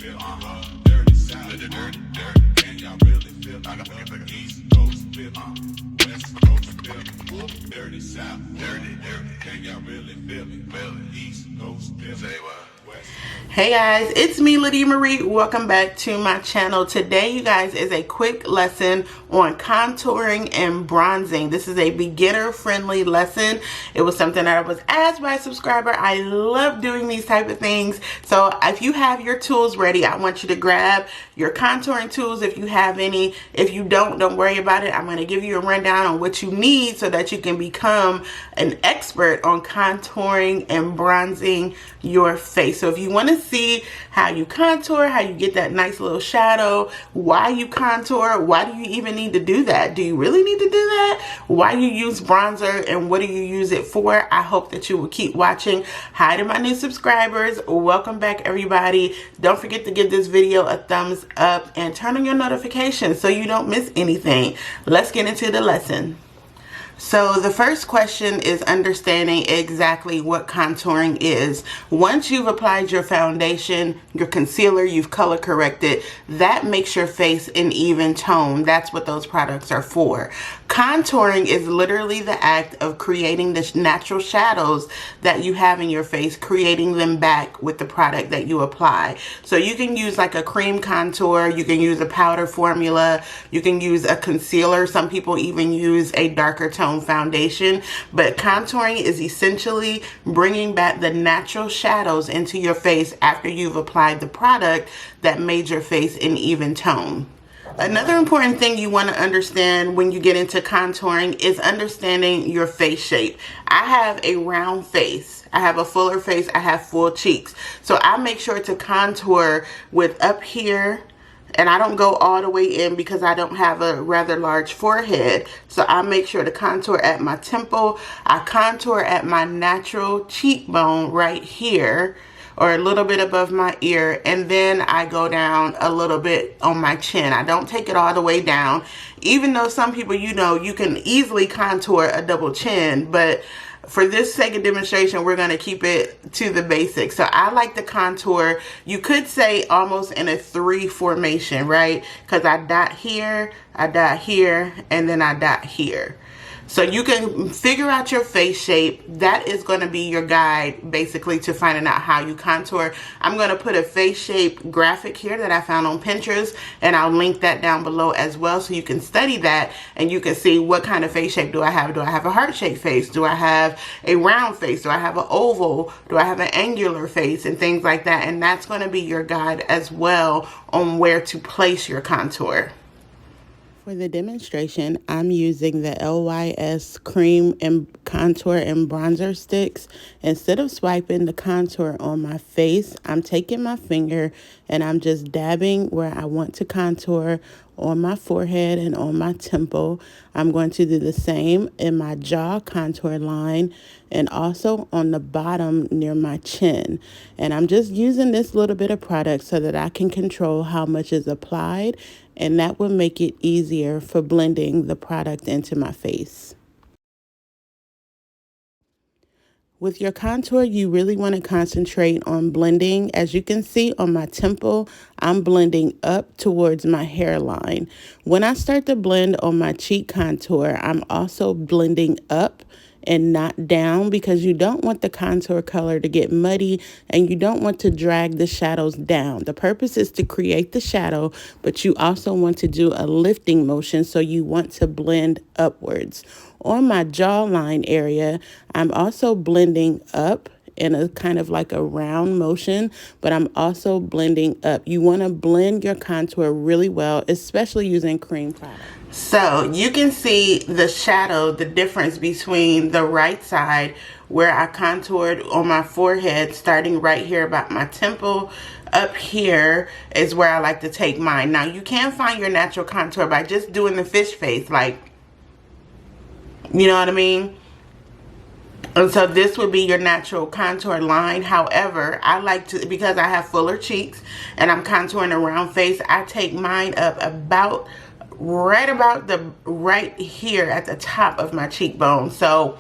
Dirty South, dirty, dirty. Can y'all really feel it? I got the East Coast feel it. West Coast feel it. Dirty South, dirty, dirty. Can y'all really feel it? East Coast feel it. Say what? Hey guys, it's me, Lydia Marie. Welcome back to my channel. Today, you guys, is a quick lesson on contouring and bronzing. This is a beginner-friendly lesson. It was something that I was asked by a subscriber. I love doing these type of things. So if you have your tools ready, I want you to grab your contouring tools if you have any. If you don't worry about it. I'm going to give you a rundown on what you need so that you can become an expert on contouring and bronzing your face. So if you want to see how you contour, how you get that nice little shadow, why you contour, why do you even need to do that? Do you really need to do that? Why you use bronzer and what do you use it for? I hope that you will keep watching. Hi to my new subscribers. Welcome back, everybody. Don't forget to give this video a thumbs up and turn on your notifications so you don't miss anything. Let's get into the lesson. So the first question is understanding exactly what contouring is. Once you've applied your foundation, your concealer, you've color corrected, that makes your face an even tone. That's what those products are for. Contouring is literally the act of creating the natural shadows that you have in your face, creating them back with the product that you apply. So you can use like a cream contour, you can use a powder formula, you can use a concealer. Some people even use a darker tone foundation, but contouring is essentially bringing back the natural shadows into your face after you've applied the product that made your face an even tone. Another important thing you want to understand when you get into contouring is understanding your face shape. I have a round face. I have a fuller face. I have full cheeks. So I make sure to contour with up here, and I don't go all the way in because I don't have a rather large forehead. So I make sure to contour at my temple. I contour at my natural cheekbone right here, or a little bit above my ear, and then I go down a little bit on my chin. I don't take it all the way down, even though some people, you know, you can easily contour a double chin, but for this sake of demonstration, we're going to keep it to the basics. So I like to contour, you could say almost in a 3 formation, right? Because I dot here, and then I dot here. So you can figure out your face shape. That is going to be your guide basically to finding out how you contour. I'm going to put a face shape graphic here that I found on Pinterest, and I'll link that down below as well so you can study that and you can see what kind of face shape do I have. Do I have a heart-shaped face? Do I have a round face? Do I have an oval? Do I have an angular face? And things like that. And that's going to be your guide as well on where to place your contour. For the demonstration, I'm using the LYS Cream and Contour and Bronzer Sticks. Instead of swiping the contour on my face, I'm taking my finger and I'm just dabbing where I want to contour on my forehead and on my temple. I'm going to do the same in my jaw contour line and also on the bottom near my chin. And I'm just using this little bit of product so that I can control how much is applied, and that will make it easier for blending the product into my face. With your contour, you really want to concentrate on blending. As you can see on my temple, I'm blending up towards my hairline. When I start to blend on my cheek contour, I'm also blending up and not down because you don't want the contour color to get muddy and you don't want to drag the shadows down. The purpose is to create the shadow, but you also want to do a lifting motion, so you want to blend upwards. On my jawline area, I'm also blending up in a kind of like a round motion, but I'm also blending up. You want to blend your contour really well, especially using cream product. So you can see the shadow, the difference between the right side where I contoured on my forehead, starting right here about my temple. Up here is where I like to take mine. Now you can find your natural contour by just doing the fish face, like, you know what I mean? And so this would be your natural contour line. However, I like to, because I have fuller cheeks and I'm contouring a round face, I take mine up about right here at the top of my cheekbone. So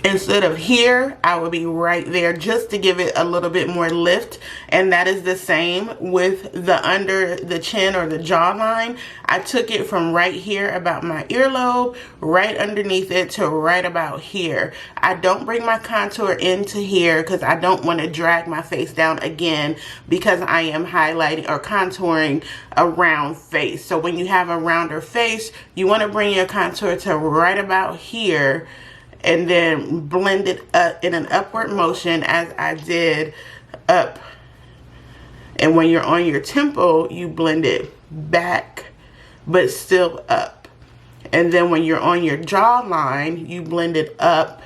Instead of here, I would be right there just to give it a little bit more lift. And that is the same with the under the chin or the jawline. I took it from right here about my earlobe, right underneath it to right about here. I don't bring my contour into here because I don't want to drag my face down again, because I am highlighting or contouring a round face. So when you have a rounder face, you want to bring your contour to right about here, and then blend it up in an upward motion as I did up. And when you're on your temple, you blend it back, but still up. And then when you're on your jawline, you blend it up.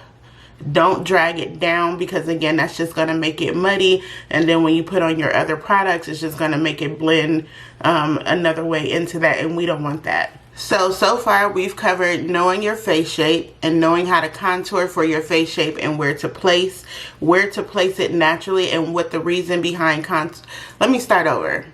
Don't drag it down, because again, that's just going to make it muddy. And then when you put on your other products, it's just going to make it blend another way into that, and we don't want that. So far we've covered knowing your face shape and knowing how to contour for your face shape, and where to place it naturally, and what the reason behind Let me start over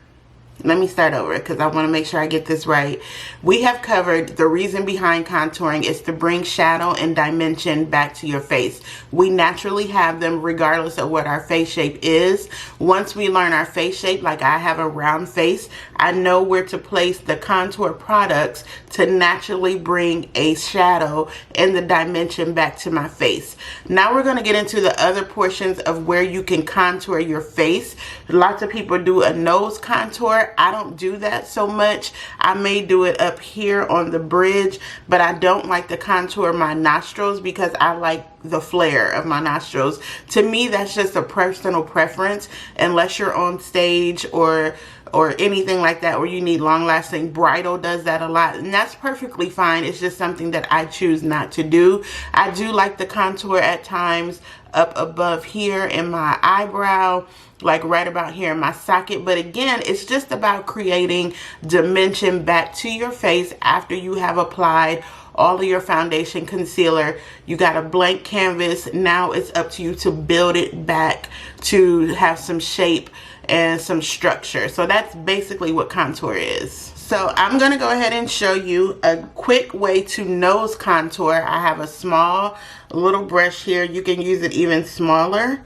because I want to make sure I get this right. We have covered the reason behind contouring is to bring shadow and dimension back to your face. We naturally have them regardless of what our face shape is. Once we learn our face shape, like I have a round face, I know where to place the contour products to naturally bring a shadow and the dimension back to my face. Now we're going to get into the other portions of where you can contour your face. Lots of people do a nose contour. I don't do that so much. I may do it up here on the bridge, but I don't like to contour my nostrils because I like the flare of my nostrils. To me, that's just a personal preference, unless you're on stage or anything like that, or you need long lasting. Bridal does that a lot, and that's perfectly fine. It's just something that I choose not to do. I do like the contour at times up above here in my eyebrow, like right about here in my socket. But again, it's just about creating dimension back to your face after you have applied all of your foundation, concealer. You got a blank canvas. Now it's up to you to build it back to have some shape and some structure. So that's basically what contour is. So I'm going to go ahead and show you a quick way to nose contour. I have a small little brush here. You can use it even smaller.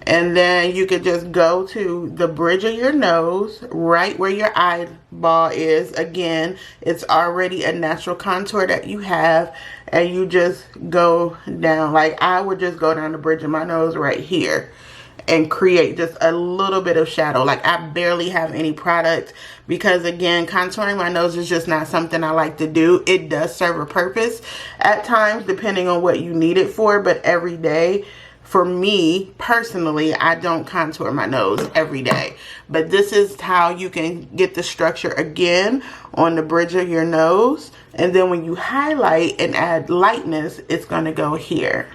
And then you could just go to the bridge of your nose, right where your eyeball is. Again, it's already a natural contour that you have, and you just go down. Like I would just go down the bridge of my nose right here and create just a little bit of shadow. Like I barely have any product, because again, contouring my nose is just not something I like to do. It does serve a purpose at times depending on what you need it for, but every day, for me personally, I don't contour my nose every day. But this is how you can get the structure again on the bridge of your nose. And then when you highlight and add lightness, it's going to go here.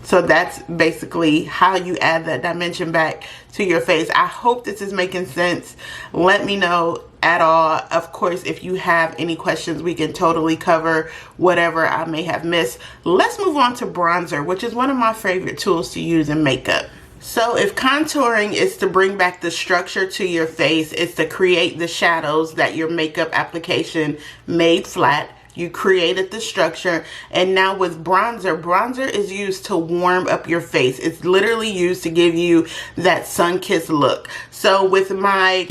So that's basically how you add that dimension back to your face. I hope this is making sense. Let me know at all. Of course, if you have any questions, we can totally cover whatever I may have missed. Let's move on to bronzer, which is one of my favorite tools to use in makeup. So if contouring is to bring back the structure to your face, it's to create the shadows that your makeup application made flat. You created the structure, and now with bronzer is used to warm up your face. It's literally used to give you that sun-kissed look. So with my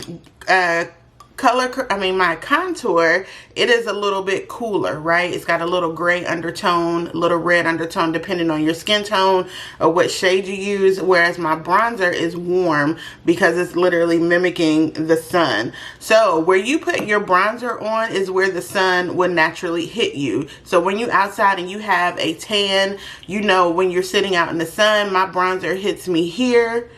my contour, it is a little bit cooler, right? It's got a little gray undertone, a little red undertone, depending on your skin tone or what shade you use. Whereas my bronzer is warm because it's literally mimicking the sun. So where you put your bronzer on is where the sun would naturally hit you. So when you're outside and you have a tan, you know, when you're sitting out in the sun, my bronzer hits me here,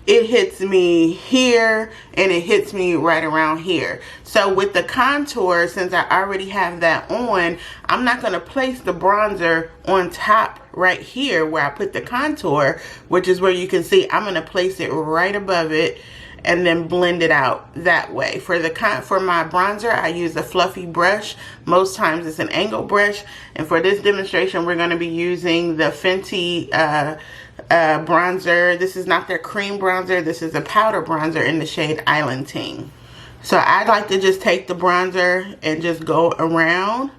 it hits me here, and it hits me right around here. So with the contour, since I already have that on, I'm not going to place the bronzer on top right here where I put the contour, which is where you can see I'm going to place it right above it and then blend it out that way. For my bronzer, I use a fluffy brush. Most times it's an angled brush, and for this demonstration we're going to be using the Fenty bronzer. This is not their cream bronzer, this is a powder bronzer in the shade Island Ting. So I like to just take the bronzer and just go around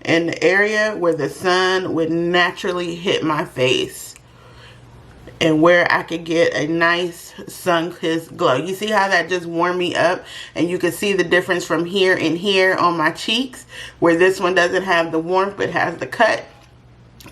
in the area where the sun would naturally hit my face and where I could get a nice sun-kissed glow. You see how that just warmed me up? And you can see the difference from here and here on my cheeks, where this one doesn't have the warmth but has the cut.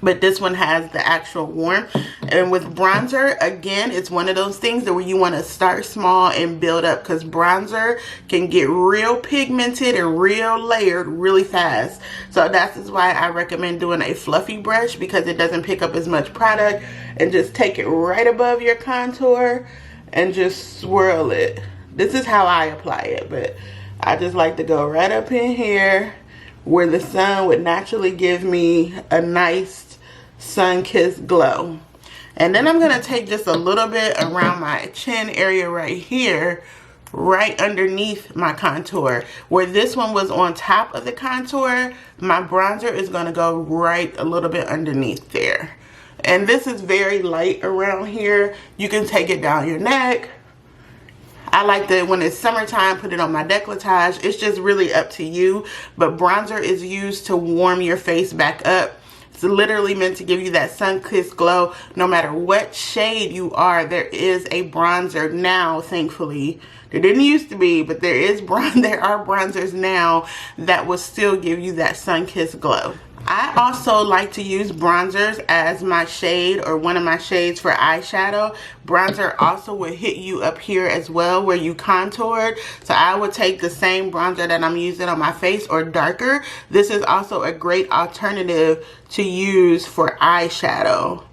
But this one has the actual warmth. And with bronzer, again, it's one of those things that where you want to start small and build up, because bronzer can get real pigmented and real layered really fast. So that is why I recommend doing a fluffy brush, because it doesn't pick up as much product. And just take it right above your contour and just swirl it. This is how I apply it, but I just like to go right up in here where the sun would naturally give me a nice sun-kissed glow. And then I'm going to take just a little bit around my chin area right here, right underneath my contour. Where this one was on top of the contour, my bronzer is going to go right a little bit underneath there. And this is very light around here. You can take it down your neck. I like that when it's summertime, put it on my décolletage. It's just really up to you. But bronzer is used to warm your face back up. It's literally meant to give you that sun-kissed glow. No matter what shade you are, there is a bronzer now, thankfully. There didn't used to be, but there are bronzers now that will still give you that sun-kissed glow. I also like to use bronzers as my shade, or one of my shades for eyeshadow. Bronzer also will hit you up here as well where you contoured. So I would take the same bronzer that I'm using on my face, or darker. This is also a great alternative to use for eyeshadow.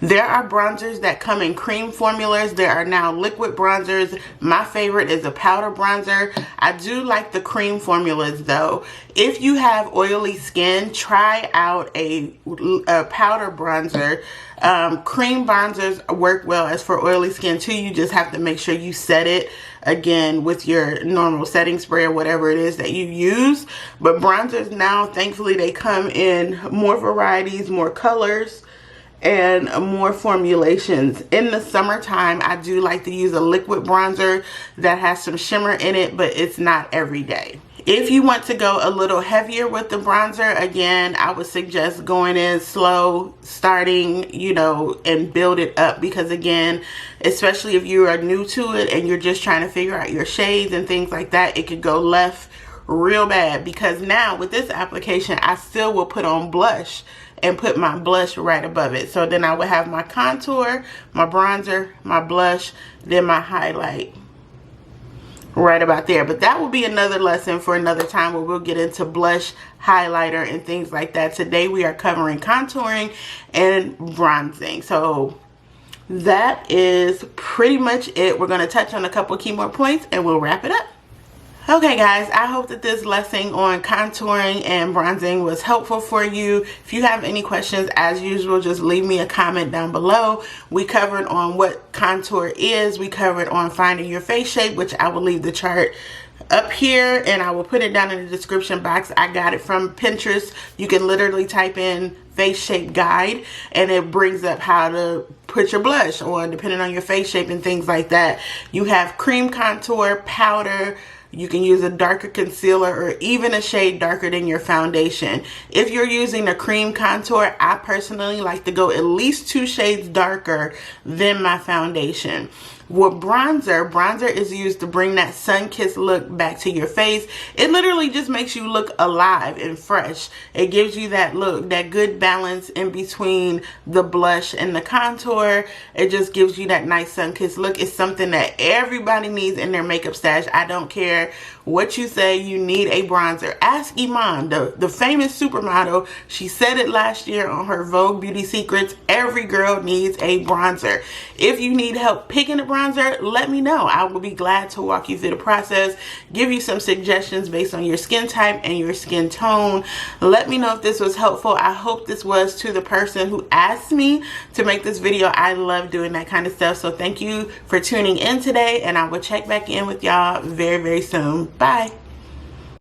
There are bronzers that come in cream formulas. There are now liquid bronzers. My favorite is a powder bronzer. I do like the cream formulas though. If you have oily skin, try out a powder bronzer. Cream bronzers work well as for oily skin too. You just have to make sure you set it again with your normal setting spray or whatever it is that you use. But bronzers now, thankfully, they come in more varieties, more colors, and more formulations. In the summertime, I do like to use a liquid bronzer that has some shimmer in it, but it's not every day. If you want to go a little heavier with the bronzer, again, I would suggest going in slow, starting, you know, and build it up, because again, especially if you are new to it and you're just trying to figure out your shades and things like that, it could go left real bad. Because now with this application, I still will put on blush and put my blush right above it. So then I would have my contour, my bronzer, my blush, then my highlight right about there. But that will be another lesson for another time, where we'll get into blush, highlighter, and things like that. Today we are covering contouring and bronzing. So that is pretty much it. We're going to touch on a couple key more points and we'll wrap it up. Okay guys, I hope that this lesson on contouring and bronzing was helpful for you. If you have any questions, as usual, just leave me a comment down below. We covered on what contour is. We covered on finding your face shape, which I will leave the chart up here and I will put it down in the description box. I got it from Pinterest. You can literally type in face shape guide and it brings up how to put your blush on depending on your face shape and things like that. You have cream contour, powder. You can use a darker concealer or even a shade darker than your foundation. If you're using a cream contour, I personally like to go at least 2 shades darker than my foundation. With bronzer is used to bring that sun-kissed look back to your face. It literally just makes you look alive and fresh. It gives you that look, that good balance in between the blush and the contour. It just gives you that nice sun-kissed look. It's something that everybody needs in their makeup stash. I don't care what you say, you need a bronzer. Ask Iman, the famous supermodel. She said it last year on her Vogue Beauty Secrets. Every girl needs a bronzer. If you need help picking a bronzer, let me know. I will be glad to walk you through the process, give you some suggestions based on your skin type and your skin tone. Let me know if this was helpful. I hope this was to the person who asked me to make this video. I love doing that kind of stuff. So thank you for tuning in today, and I will check back in with y'all very, very soon. Bye.